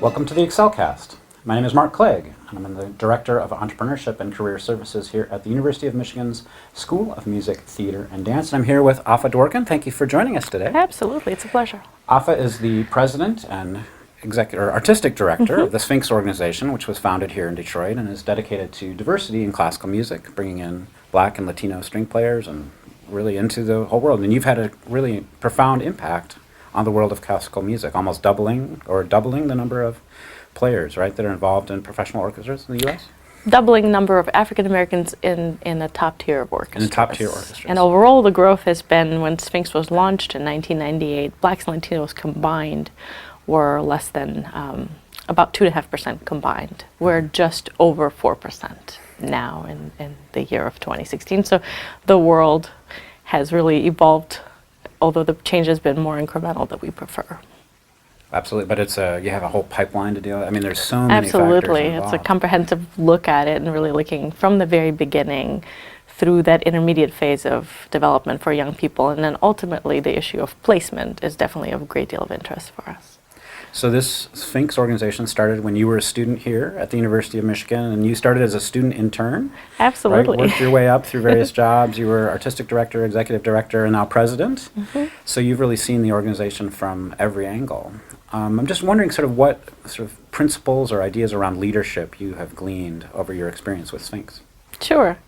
Welcome to the EXCELcast. My name is Mark Clegg, and I'm the Director of Entrepreneurship and Career Services here at the University of Michigan's School of Music, Theater, and Dance. And I'm here with Afa Dworkin. Thank you for joining us today. Absolutely, it's a pleasure. Afa is the President and Artistic Director of the Sphinx Organization, which was founded here in Detroit and is dedicated to diversity in classical music, bringing in Black and Latino string players and really into the whole world. And you've had a really profound impact on the world of classical music, almost doubling the number of players, right, that are involved in professional orchestras in the U.S.? Doubling number of African Americans in the top tier of orchestras. In the top tier orchestras. And overall, the growth has been, when Sphinx was launched in 1998, Blacks and Latinos combined were less than about 2.5% combined. We're just over 4% now in the year of 2016. So the world has really evolved, although the change has been more incremental that we prefer. Absolutely, but it's you have a whole pipeline to deal with. I mean, there's so many Absolutely, factors involved. It's a comprehensive look at it and really looking from the very beginning through that intermediate phase of development for young people, and then ultimately the issue of placement is definitely of a great deal of interest for us. So this Sphinx organization started when you were a student here at the University of Michigan, and you started as a student intern. Absolutely. Right? Worked your way up through various jobs. You were artistic director, executive director, and now president. So you've really seen the organization from every angle. I'm just wondering sort of what sort of principles or ideas around leadership you have gleaned over your experience with Sphinx. Sure.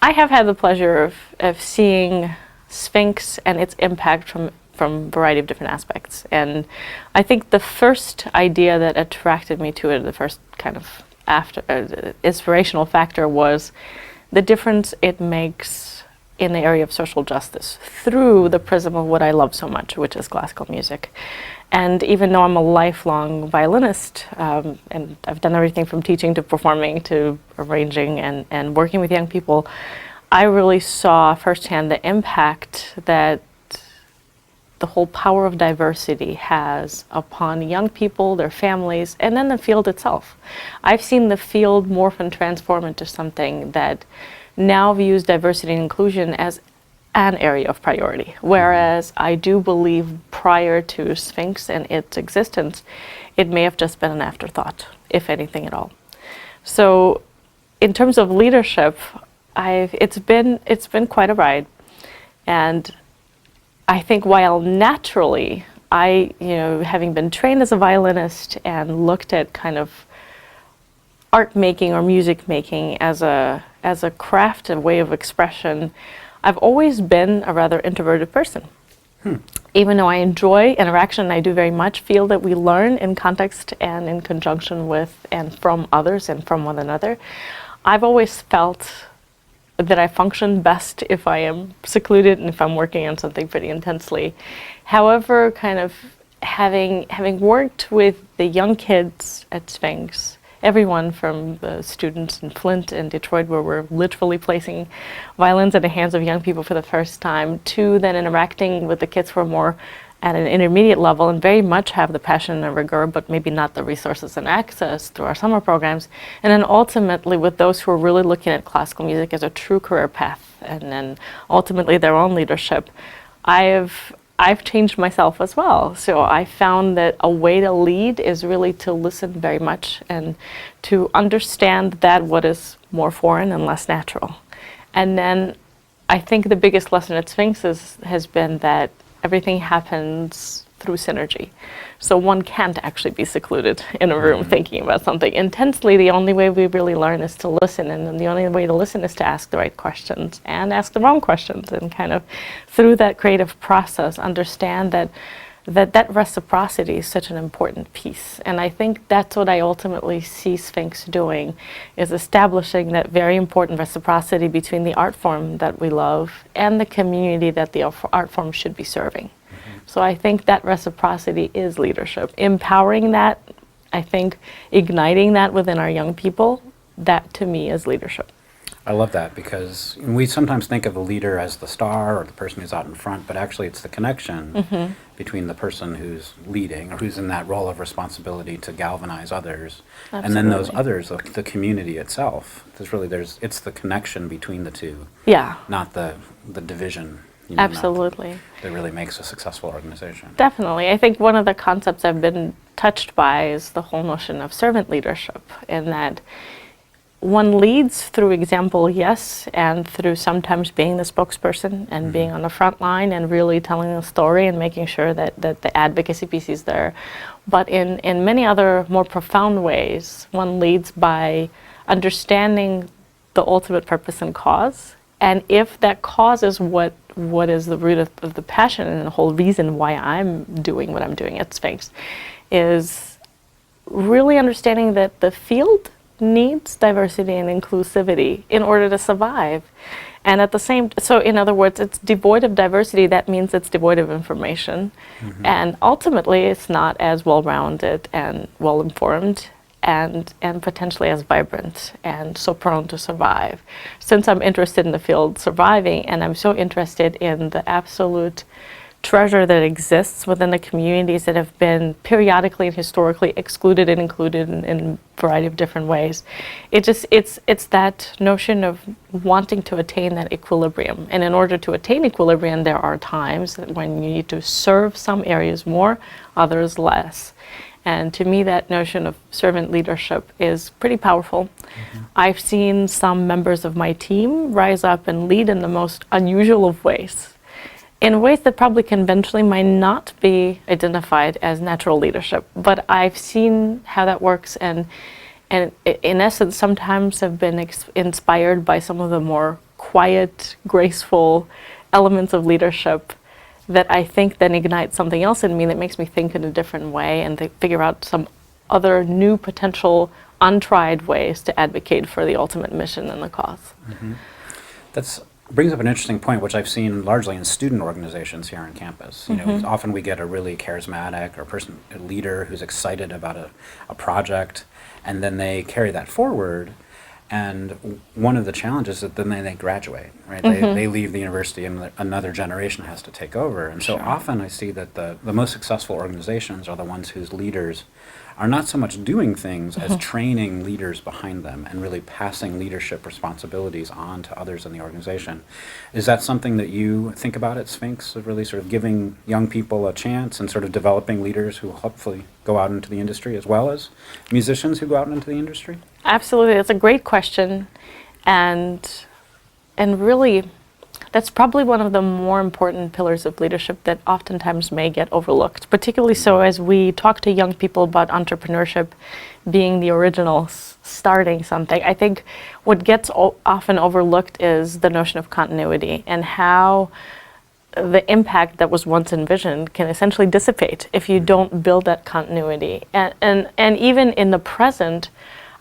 I have had the pleasure of seeing Sphinx and its impact from a variety of different aspects. And I think the first idea that attracted me to it, the first kind of inspirational factor, was the difference it makes in the area of social justice through the prism of what I love so much, which is classical music. And even though I'm a lifelong violinist, and I've done everything from teaching to performing to arranging and working with young people, I really saw firsthand the impact that the whole power of diversity has upon young people, their families, and then the field itself. I've seen the field morph and transform into something that now views diversity and inclusion as an area of priority, whereas I do believe prior to Sphinx and its existence, it may have just been an afterthought, if anything at all. So in terms of leadership, it's been quite a ride. And I think while naturally, having been trained as a violinist and looked at kind of art making or music making as a craft, a way of expression, I've always been a rather introverted person. Even though I enjoy interaction, I do very much feel that we learn in context and in conjunction with and from others and from one another. I've always felt that I function best if I am secluded and if I'm working on something pretty intensely. However, kind of having worked with the young kids at Sphinx, everyone from the students in Flint and Detroit, where we're literally placing violins in the hands of young people for the first time, to then interacting with the kids who are more at an intermediate level and very much have the passion and rigor, but maybe not the resources and access through our summer programs. And then ultimately with those who are really looking at classical music as a true career path, and then ultimately their own leadership, I've changed myself as well. So I found that a way to lead is really to listen very much and to understand that what is more foreign and less natural. And then I think the biggest lesson at Sphinx has been that everything happens through synergy. So one can't actually be secluded in a room thinking about something intensely. The only way we really learn is to listen, and then the only way to listen is to ask the right questions and ask the wrong questions, and kind of through that creative process understand that reciprocity is such an important piece. And I think that's what I ultimately see Sphinx doing, is establishing that very important reciprocity between the art form that we love and the community that the art form should be serving. So I think that reciprocity is leadership. Empowering that, I think igniting that within our young people, that to me is leadership. I love that, because we sometimes think of a leader as the star or the person who's out in front, but actually it's the connection between the person who's leading or who's in that role of responsibility to galvanize others. Absolutely. And then those others, the community itself. It's the connection between the two. Yeah. Not the division. Absolutely. That really makes a successful organization. Definitely. I think one of the concepts I've been touched by is the whole notion of servant leadership, in that one leads through example, yes, and through sometimes being the spokesperson and being on the front line and really telling the story and making sure that the advocacy piece is there. But in many other more profound ways, one leads by understanding the ultimate purpose and cause. And if that cause is what is the root of the passion and the whole reason why I'm doing what I'm doing at Sphinx, is really understanding that the field needs diversity and inclusivity in order to survive. And at the same, so in other words, it's devoid of diversity, that means it's devoid of information. And ultimately it's not as well-rounded and well-informed and potentially as vibrant and so prone to survive. Since I'm interested in the field surviving, and I'm so interested in the absolute treasure that exists within the communities that have been periodically and historically excluded and included in a variety of different ways. It's that notion of wanting to attain that equilibrium. And in order to attain equilibrium, there are times when you need to serve some areas more, others less. And to me, that notion of servant leadership is pretty powerful. I've seen some members of my team rise up and lead in the most unusual of ways, in ways that probably conventionally might not be identified as natural leadership. But I've seen how that works, and in essence, sometimes have been inspired by some of the more quiet, graceful elements of leadership that I think then ignites something else in me that makes me think in a different way and to figure out some other new potential untried ways to advocate for the ultimate mission and the cause. That brings up an interesting point, which I've seen largely in student organizations here on campus. You know, often we get a really charismatic or a leader who's excited about a project, and then they carry that forward. And one of the challenges is that then they graduate, right? They leave the university and another generation has to take over. And so often I see that the most successful organizations are the ones whose leaders are not so much doing things as training leaders behind them and really passing leadership responsibilities on to others in the organization. Is that something that you think about at Sphinx, of really sort of giving young people a chance and sort of developing leaders who will hopefully go out into the industry as well as musicians who go out into the industry? Absolutely, that's a great question, and really, that's probably one of the more important pillars of leadership that oftentimes may get overlooked, particularly so as we talk to young people about entrepreneurship being the original starting something. I think what gets often overlooked is the notion of continuity and how the impact that was once envisioned can essentially dissipate if you don't build that continuity. And even in the present,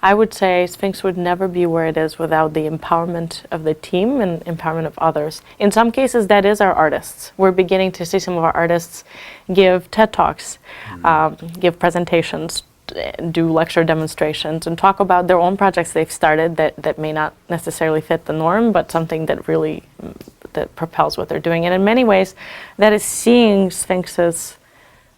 I would say Sphinx would never be where it is without the empowerment of the team and empowerment of others. In some cases, that is our artists. We're beginning to see some of our artists give TED Talks, give presentations, do lecture demonstrations, and talk about their own projects they've started that may not necessarily fit the norm, but something that really that propels what they're doing. And in many ways, that is seeing Sphinx's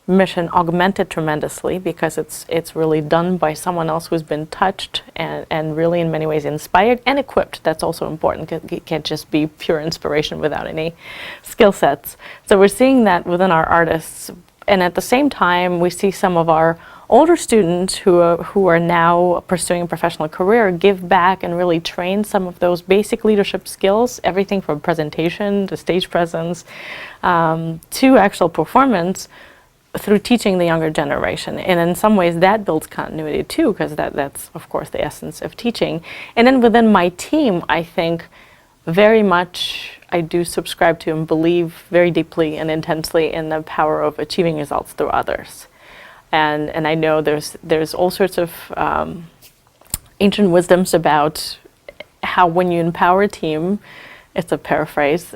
mission augmented tremendously, because it's really done by someone else who's been touched and really in many ways inspired and equipped. That's also important. It can't just be pure inspiration without any skill sets. So we're seeing that within our artists, and at the same time we see some of our older students who are now pursuing a professional career give back and really train some of those basic leadership skills, everything from presentation to stage presence to actual performance, through teaching the younger generation. And in some ways that builds continuity too, because that's of course the essence of teaching. And then within my team, I think very much I do subscribe to and believe very deeply and intensely in the power of achieving results through others. And I know there's all sorts of ancient wisdoms about how when you empower a team, it's a paraphrase,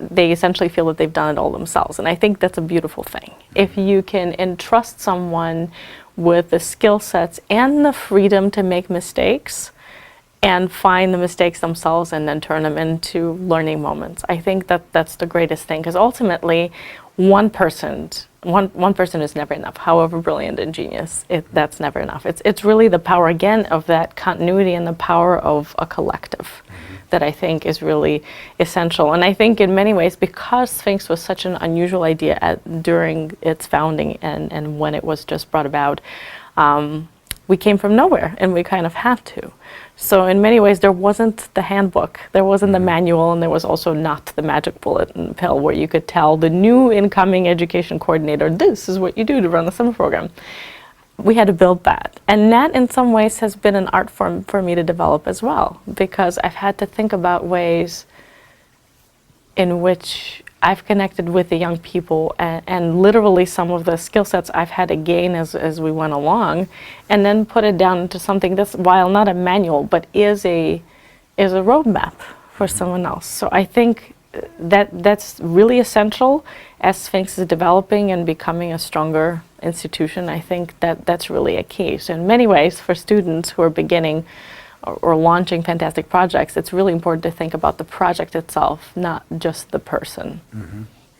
they essentially feel that they've done it all themselves. And I think that's a beautiful thing. If you can entrust someone with the skill sets and the freedom to make mistakes, and find the mistakes themselves and then turn them into learning moments. I think that that's the greatest thing, because ultimately one person is never enough, however brilliant and genius, that's never enough. It's really the power, again, of that continuity and the power of a collective that I think is really essential. And I think in many ways, because Sphinx was such an unusual idea during its founding and when it was just brought about, we came from nowhere and we kind of had to. So in many ways, there wasn't the handbook, there wasn't the manual, and there was also not the magic bullet and pill where you could tell the new incoming education coordinator, this is what you do to run the summer program. We had to build that. And that in some ways has been an art form for me to develop as well, because I've had to think about ways in which I've connected with the young people and literally some of the skill sets I've had to gain as we went along, and then put it down into something that's, while not a manual, but is a roadmap for someone else. So I think that's really essential as Sphinx is developing and becoming a stronger institution. I think that's really a key. So in many ways, for students who are beginning or launching fantastic projects, it's really important to think about the project itself, not just the person.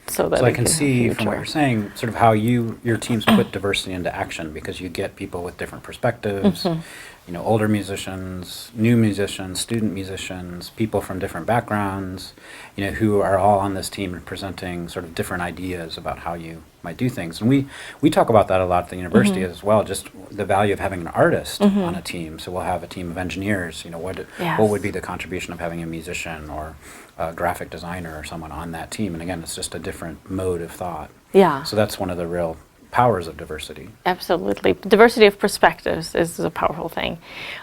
So that I can see from what you're saying, sort of how your teams put diversity into action, because you get people with different perspectives, you know, older musicians, new musicians, student musicians, people from different backgrounds, you know, who are all on this team and presenting sort of different ideas about how you might do things. And we talk about that a lot at the university as well, just the value of having an artist on a team. So we'll have a team of engineers, you know, what would be the contribution of having a musician or a graphic designer or someone on that team? And again, it's just a different mode of thought. Yeah. So that's one of the real powers of diversity. Absolutely. Diversity of perspectives is a powerful thing.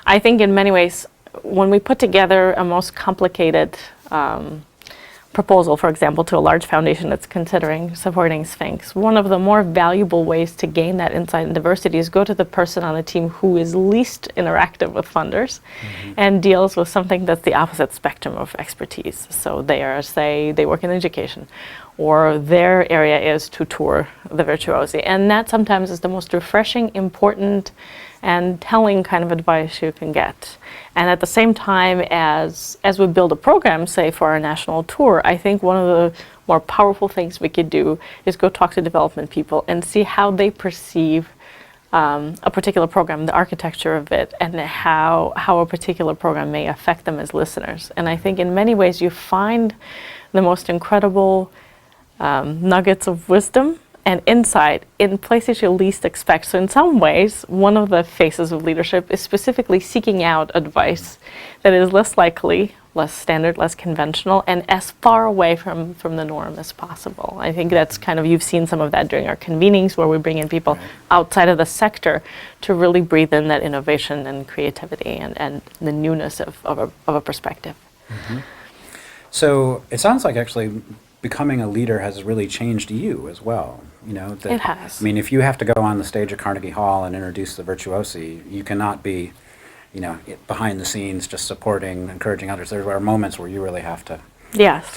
I think in many ways, when we put together a most complicated proposal, for example, to a large foundation that's considering supporting Sphinx, one of the more valuable ways to gain that insight and diversity is go to the person on the team who is least interactive with funders and deals with something that's the opposite spectrum of expertise. So they are, say, they work in education, or their area is to tour the virtuosi. And that sometimes is the most refreshing, important, and telling kind of advice you can get. And at the same time, as we build a program, say for our national tour, I think one of the more powerful things we could do is go talk to development people and see how they perceive a particular program, the architecture of it, and how a particular program may affect them as listeners. And I think in many ways you find the most incredible nuggets of wisdom and insight in places you least expect. So in some ways, one of the faces of leadership is specifically seeking out advice that is less likely, less standard, less conventional, and as far away from the norm as possible. I think that's kind of, you've seen some of that during our convenings where we bring in people outside of the sector to really breathe in that innovation and creativity and the newness of a perspective. So it sounds like actually becoming a leader has really changed you as well. You know, It has. I mean, if you have to go on the stage at Carnegie Hall and introduce the virtuosi, you cannot be, you know, behind the scenes just supporting, encouraging others. There are moments where you really have to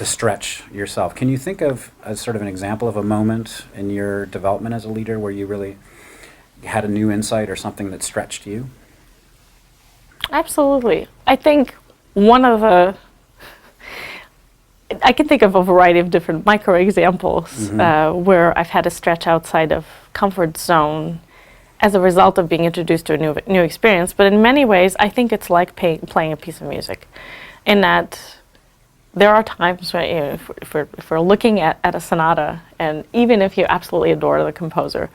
stretch yourself. Can you think of as sort of an example of a moment in your development as a leader where you really had a new insight or something that stretched you? Absolutely. I think I can think of a variety of different micro examples where I've had to stretch outside of comfort zone as a result of being introduced to a new experience. But in many ways, I think it's like playing a piece of music, in that there are times when, you know, if we're looking at a sonata, and even if you absolutely adore the composer,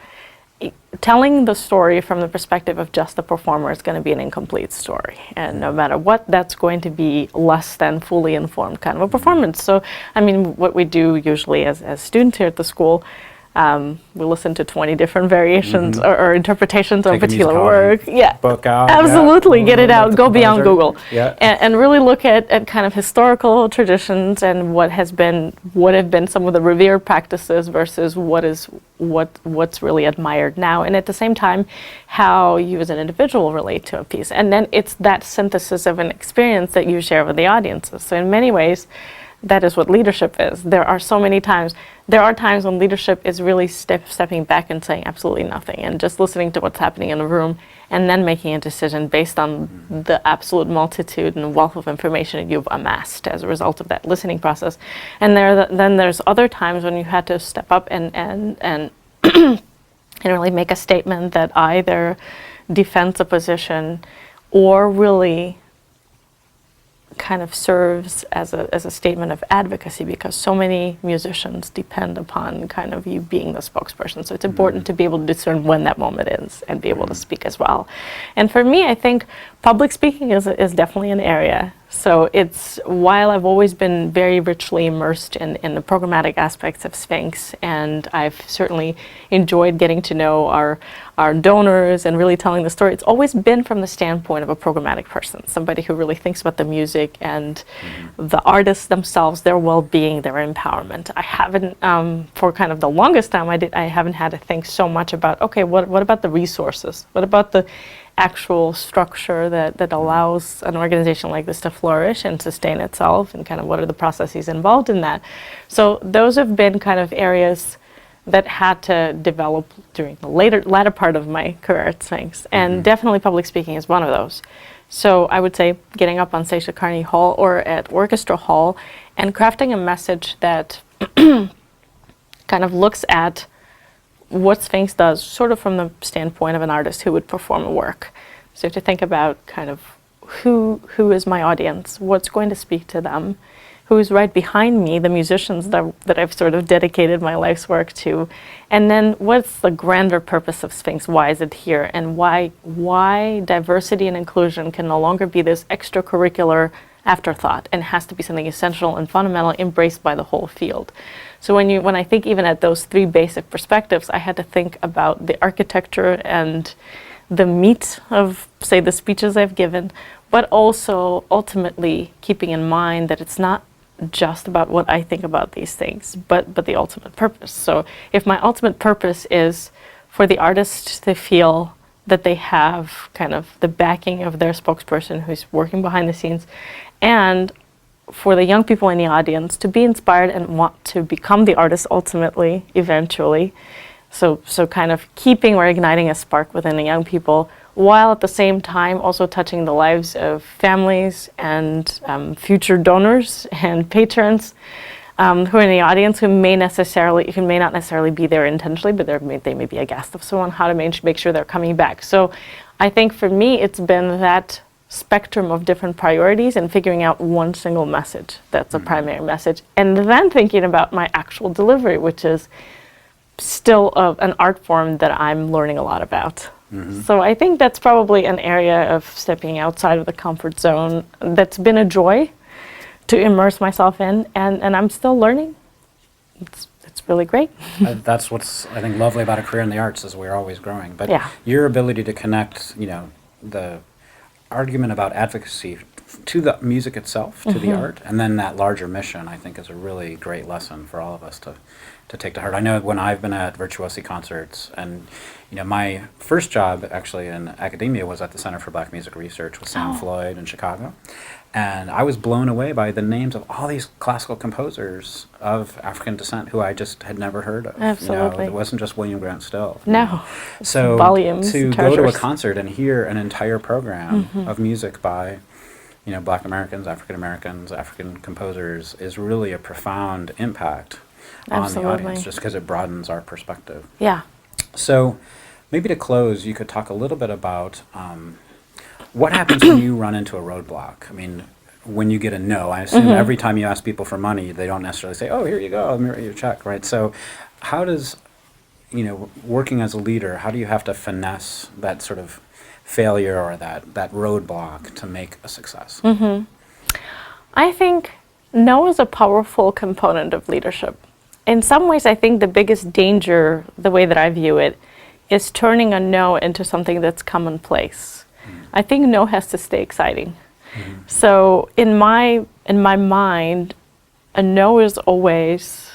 telling the story from the perspective of just the performer is going to be an incomplete story. And no matter what, that's going to be less than fully informed kind of a performance. So, I mean, what we do usually as students here at the school, we listen to 20 different variations or interpretations of a particular work. Book out. Absolutely, get it out, go beyond Google. Yeah. And really look at kind of historical traditions and what have been some of the revered practices versus what's really admired now. And at the same time, how you as an individual relate to a piece. And then it's that synthesis of an experience that you share with the audiences. So in many ways, that is what leadership is. There are times when leadership is really stepping back and saying absolutely nothing and just listening to what's happening in the room and then making a decision based on the absolute multitude and wealth of information you've amassed as a result of that listening process. And then there's other times when you had to step up and really make a statement that either defends a position or really kind of serves as a statement of advocacy, because so many musicians depend upon kind of you being the spokesperson. So it's important to be able to discern when that moment is and be able to speak as well. And for me, I think public speaking is definitely an area. So it's, while I've always been very richly immersed in the programmatic aspects of Sphinx, and I've certainly enjoyed getting to know our donors and really telling the story, it's always been from the standpoint of a programmatic person, somebody who really thinks about the music and the artists themselves, their well-being, their empowerment. I haven't, for kind of the longest time, I haven't had to think so much about, okay, what about the resources? What about the actual structure that allows an organization like this to flourish and sustain itself, and kind of what are the processes involved in that? So those have been kind of areas that had to develop during the latter part of my career at Sphinx, and definitely public speaking is one of those. So I would say getting up on stage at Carnegie Hall or at Orchestra Hall and crafting a message that kind of looks at what Sphinx does sort of from the standpoint of an artist who would perform a work. So to think about kind of who is my audience, what's going to speak to them, who's right behind me, the musicians that I've sort of dedicated my life's work to, and then what's the grander purpose of Sphinx? Why is it here? And why diversity and inclusion can no longer be this extracurricular afterthought and has to be something essential and fundamental, embraced by the whole field. So when I think even at those three basic perspectives, I had to think about the architecture and the meat of, say, the speeches I've given, but also ultimately keeping in mind that it's not just about what I think about these things, but the ultimate purpose. So if my ultimate purpose is for the artist to feel that they have kind of the backing of their spokesperson who's working behind the scenes, and for the young people in the audience to be inspired and want to become the artist ultimately, eventually. So kind of keeping or igniting a spark within the young people, while at the same time also touching the lives of families and future donors and patrons who are in the audience, who may not necessarily be there intentionally, but they may be a guest of someone, how to make sure they're coming back. So I think for me, it's been that spectrum of different priorities and figuring out one single message that's a primary message, and then thinking about my actual delivery, which is still an art form that I'm learning a lot about. So I think that's probably an area of stepping outside of the comfort zone that's been a joy to immerse myself in, and I'm still learning. It's really great. That's what's, I think, lovely about a career in the arts, is we're always growing. But Yeah. your ability to connect, the argument about advocacy to the music itself, to the art, and then that larger mission, I think, is a really great lesson for all of us to take to heart. I know when I've been at virtuosi concerts, and my first job actually in academia was at the Center for Black Music Research with Sam Floyd in Chicago, and I was blown away by the names of all these classical composers of African descent who I just had never heard of. Absolutely. It wasn't just William Grant Still. No. So Volumes, to go to a treasures. concert and hear an entire program of music by Black Americans, African Americans, African composers is really a profound impact on the Absolutely. audience, just because it broadens our perspective. Yeah. So maybe to close, you could talk a little bit about what happens when you run into a roadblock. I mean, when you get a no, I assume every time you ask people for money, they don't necessarily say, oh, here you go, let me write you a check, right? So how does, working as a leader, how do you have to finesse that sort of failure or that roadblock to make a success? I think no is a powerful component of leadership. In some ways, I think the biggest danger, the way that I view it, is turning a no into something that's commonplace. I think no has to stay exciting. So in my mind, a no is always,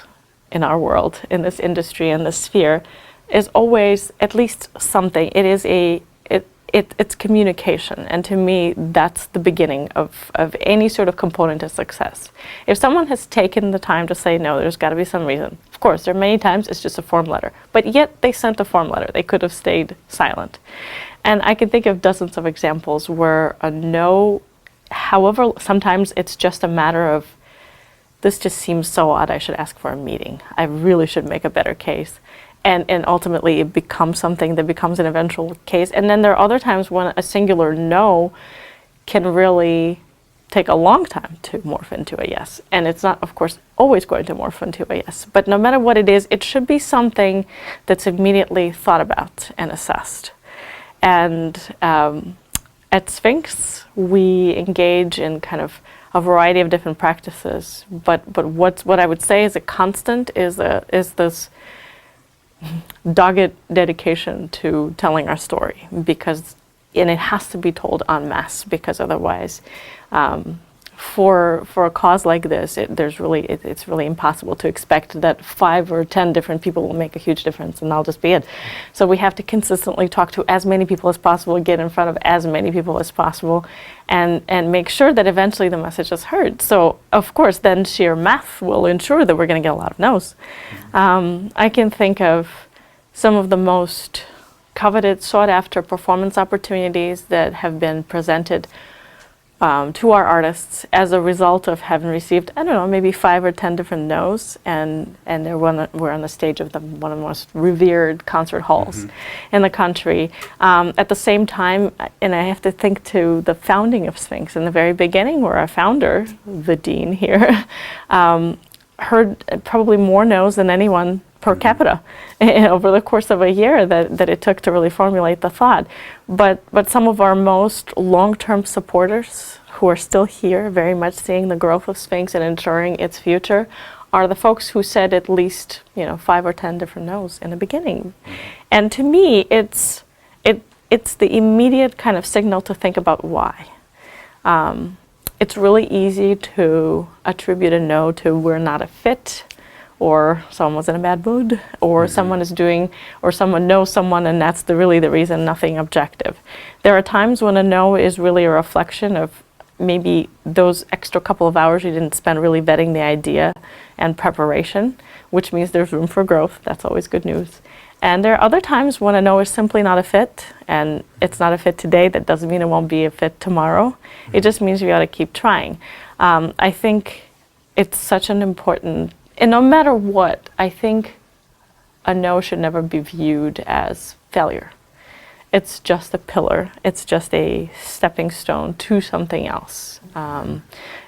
in our world, in this industry, in this sphere, is always at least something. It it's communication, and to me, that's the beginning of any sort of component of success. If someone has taken the time to say no, there's got to be some reason. Of course, there are many times it's just a form letter, but yet they sent a form letter. They could have stayed silent. And I can think of dozens of examples where a no, however, sometimes it's just a matter of, this just seems so odd, I should ask for a meeting. I really should make a better case. And ultimately it becomes something that becomes an eventual case. And then there are other times when a singular no can really take a long time to morph into a yes. And it's not, of course, always going to morph into a yes. But no matter what it is, it should be something that's immediately thought about and assessed. And at Sphinx, we engage in kind of a variety of different practices. But what I would say is a constant is this dogged dedication to telling our story, and it has to be told en masse, because otherwise, for a cause like this, it's really impossible to expect that 5 or 10 different people will make a huge difference, and that'll just be it. So we have to consistently talk to as many people as possible, get in front of as many people as possible, and make sure that eventually the message is heard. So of course, then sheer math will ensure that we're going to get a lot of no's. I can think of some of the most coveted, sought-after performance opportunities that have been presented to our artists as a result of having received, I don't know, maybe 5 or 10 different no's, and we're on the stage of one of the most revered concert halls in the country. At the same time, and I have to think to the founding of Sphinx in the very beginning, where our founder, the dean here, heard probably more no's than anyone per capita over the course of a year that it took to really formulate the thought. But some of our most long-term supporters, who are still here, very much seeing the growth of Sphinx and ensuring its future, are the folks who said at least 5 or 10 different no's in the beginning. And to me, it's the immediate kind of signal to think about why. It's really easy to attribute a no to we're not a fit, or someone was in a bad mood, or someone is doing, or someone knows someone, and that's really the reason, nothing objective. There are times when a no is really a reflection of maybe those extra couple of hours you didn't spend really vetting the idea and preparation, which means there's room for growth. That's always good news. And there are other times when a no is simply not a fit, and it's not a fit today. That doesn't mean it won't be a fit tomorrow. It just means we ought to keep trying. I think it's such an important, and no matter what, I think a no should never be viewed as failure. It's just a pillar. It's just a stepping stone to something else. And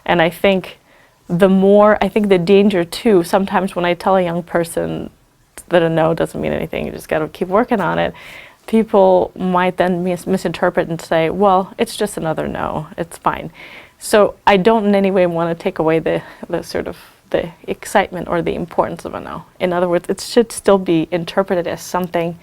I think the danger too, sometimes when I tell a young person that a no doesn't mean anything, you just got to keep working on it, people might then misinterpret and say, well, it's just another no, it's fine. So I don't in any way want to take away the sort of the excitement or the importance of a no. In other words, it should still be interpreted as something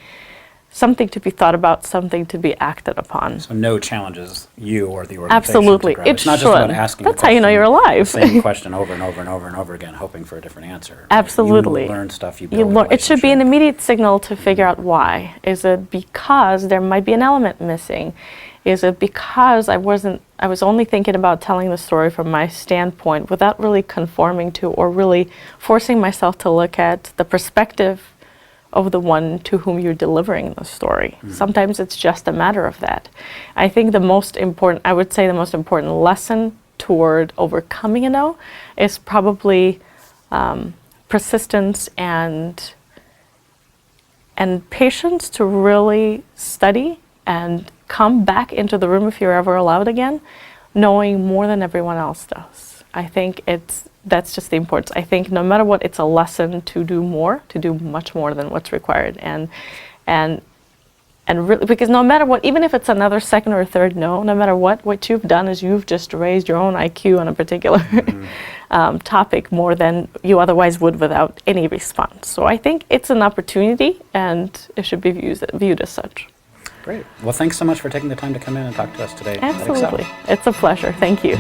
to be thought about, something to be acted upon. So no challenges you or the organization. Absolutely, It's not just about asking. That's how you know you're alive. The same question over and over and over and over again, hoping for a different answer. Absolutely. You learn stuff. You build. It should be an immediate signal to figure out why. Is it because there might be an element missing? Is it because I was only thinking about telling the story from my standpoint without really conforming to or really forcing myself to look at the perspective of the one to whom you're delivering the story. Sometimes it's just a matter of that. I think the most important lesson toward overcoming a no is probably persistence and patience to really study and come back into the room if you're ever allowed again, knowing more than everyone else does. I think that's just the importance. I think no matter what, it's a lesson to do much more than what's required. And really, because no matter what, even if it's another second or third no matter what you've done is you've just raised your own IQ on a particular topic more than you otherwise would without any response. So I think it's an opportunity, and it should be viewed as such. Great. Well, thanks so much for taking the time to come in and talk to us today. Absolutely. It's a pleasure. Thank you.